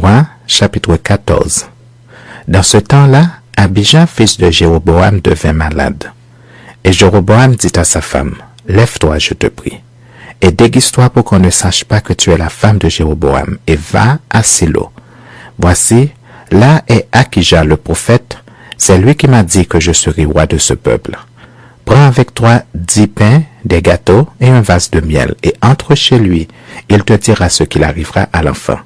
1, chapitre 14. Dans ce temps-là, Abija, fils de Jéroboam, devint malade. Et Jéroboam dit à sa femme, « Lève-toi, je te prie, et déguise-toi pour qu'on ne sache pas que tu es la femme de Jéroboam, et va à Silo. Voici, là est Akija le prophète, c'est lui qui m'a dit que je serai roi de ce peuple. Prends avec toi 10 pains, des gâteaux et un vase de miel, et entre chez lui, il te dira ce qu'il arrivera à l'enfant. »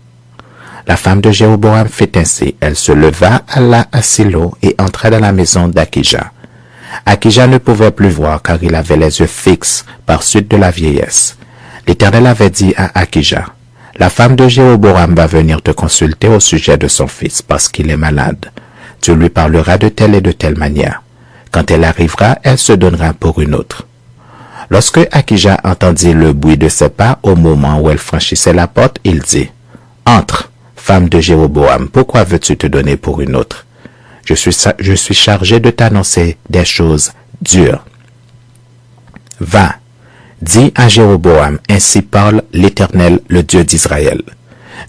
La femme de Jéroboam fit ainsi. Elle se leva, alla à Silo et entra dans la maison d'Akija. Akija ne pouvait plus voir car il avait les yeux fixes par suite de la vieillesse. L'Éternel avait dit à Akija, « La femme de Jéroboam va venir te consulter au sujet de son fils parce qu'il est malade. Tu lui parleras de telle et de telle manière. Quand elle arrivera, elle se donnera pour une autre. » Lorsque Akija entendit le bruit de ses pas au moment où elle franchissait la porte, il dit, « Entre, femme de Jéroboam, pourquoi veux-tu te donner pour une autre? Je suis chargé de t'annoncer des choses dures. Va, dis à Jéroboam, ainsi parle l'Éternel, le Dieu d'Israël.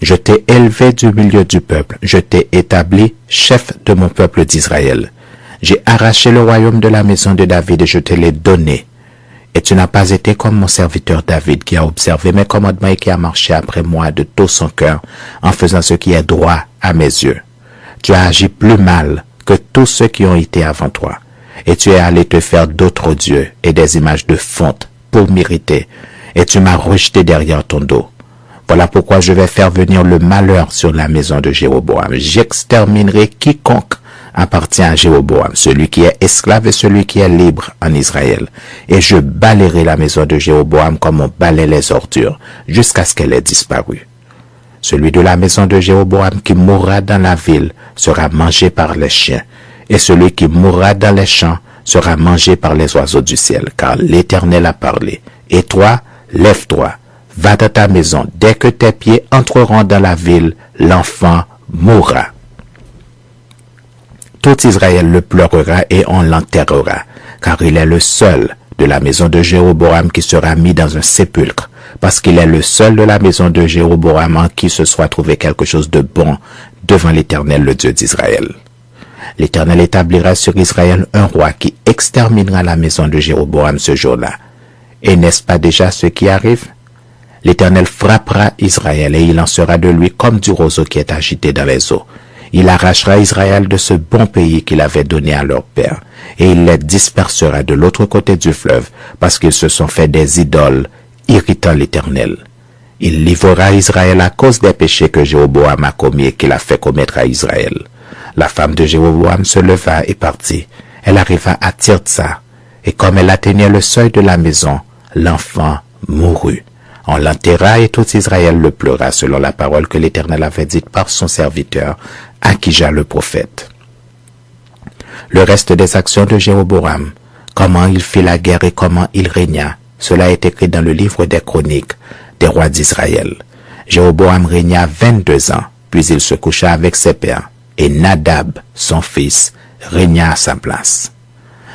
Je t'ai élevé du milieu du peuple, je t'ai établi chef de mon peuple d'Israël. J'ai arraché le royaume de la maison de David et je te l'ai donné. Et tu n'as pas été comme mon serviteur David qui a observé mes commandements et qui a marché après moi de tout son cœur en faisant ce qui est droit à mes yeux. Tu as agi plus mal que tous ceux qui ont été avant toi. Et tu es allé te faire d'autres dieux et des images de fonte pour m'irriter. Et tu m'as rejeté derrière ton dos. Voilà pourquoi je vais faire venir le malheur sur la maison de Jéroboam. J'exterminerai quiconque appartient à Jéroboam, celui qui est esclave et celui qui est libre en Israël. Et je balayerai la maison de Jéroboam comme on balaie les ordures, jusqu'à ce qu'elle ait disparu. Celui de la maison de Jéroboam qui mourra dans la ville sera mangé par les chiens, et celui qui mourra dans les champs sera mangé par les oiseaux du ciel, car l'Éternel a parlé. Et toi, lève-toi, va dans ta maison, dès que tes pieds entreront dans la ville, l'enfant mourra. Tout Israël le pleurera et on l'enterrera, car il est le seul de la maison de Jéroboam qui sera mis dans un sépulcre, parce qu'il est le seul de la maison de Jéroboam en qui se soit trouvé quelque chose de bon devant l'Éternel, le Dieu d'Israël. L'Éternel établira sur Israël un roi qui exterminera la maison de Jéroboam ce jour-là. Et n'est-ce pas déjà ce qui arrive? L'Éternel frappera Israël et il en sera de lui comme du roseau qui est agité dans les eaux. Il arrachera Israël de ce bon pays qu'il avait donné à leur père, et il les dispersera de l'autre côté du fleuve, parce qu'ils se sont fait des idoles, irritant l'Éternel. Il livrera Israël à cause des péchés que Jéroboam a commis et qu'il a fait commettre à Israël. La femme de Jéroboam se leva et partit. Elle arriva à Tirtsa, et comme elle atteignait le seuil de la maison, l'enfant mourut. On l'enterra et tout Israël le pleura selon la parole que l'Éternel avait dite par son serviteur, Akija le prophète. Le reste des actions de Jéroboam, comment il fit la guerre et comment il régna, cela est écrit dans le livre des chroniques des rois d'Israël. Jéroboam régna 22 ans, puis il se coucha avec ses pères, et Nadab, son fils, régna à sa place.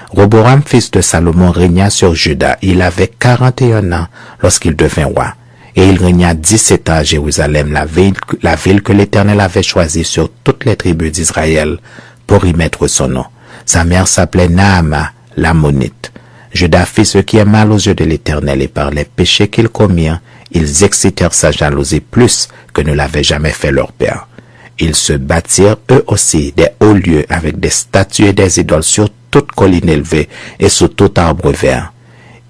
Roboam, fils de Salomon, régna sur Juda. Il avait 41 ans lorsqu'il devint roi. Et il régna 17 ans à Jérusalem, la ville que l'Éternel avait choisie sur toutes les tribus d'Israël pour y mettre son nom. Sa mère s'appelait Naama, l'Ammonite. Juda fit ce qui est mal aux yeux de l'Éternel et par les péchés qu'ils commirent, ils excitèrent sa jalousie plus que ne l'avait jamais fait leur père. Ils se bâtirent eux aussi des hauts lieux avec des statues et des idoles sur toute colline élevée et sous tout arbre vert.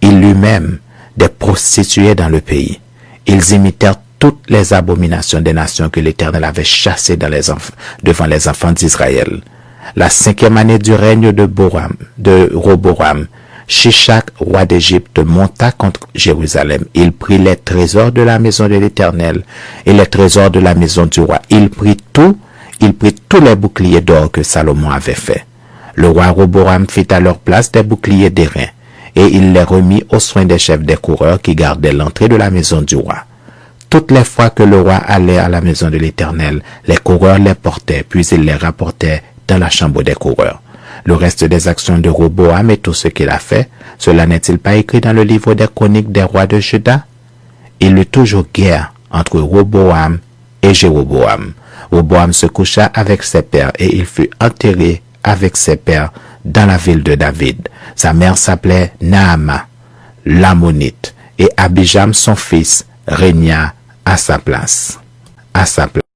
Il eut même des prostituées dans le pays. Ils imitèrent toutes les abominations des nations que l'Éternel avait chassées devant les enfants d'Israël. La 5e année du règne de Roboam, Shishak, roi d'Égypte, monta contre Jérusalem. Il prit les trésors de la maison de l'Éternel et les trésors de la maison du roi. Il prit tous les boucliers d'or que Salomon avait fait. Le roi Roboam fit à leur place des boucliers d'airain, et il les remit aux soins des chefs des coureurs qui gardaient l'entrée de la maison du roi. Toutes les fois que le roi allait à la maison de l'Éternel, les coureurs les portaient, puis il les rapportait dans la chambre des coureurs. Le reste des actions de Roboam et tout ce qu'il a fait, cela n'est-il pas écrit dans le livre des chroniques des rois de Juda? Il y eut toujours guerre entre Roboam et Jéroboam. Roboam se coucha avec ses pères et il fut enterré avec ses pères dans la ville de David. Sa mère s'appelait Naama, l'Ammonite, et Abijam, son fils, régna à sa place.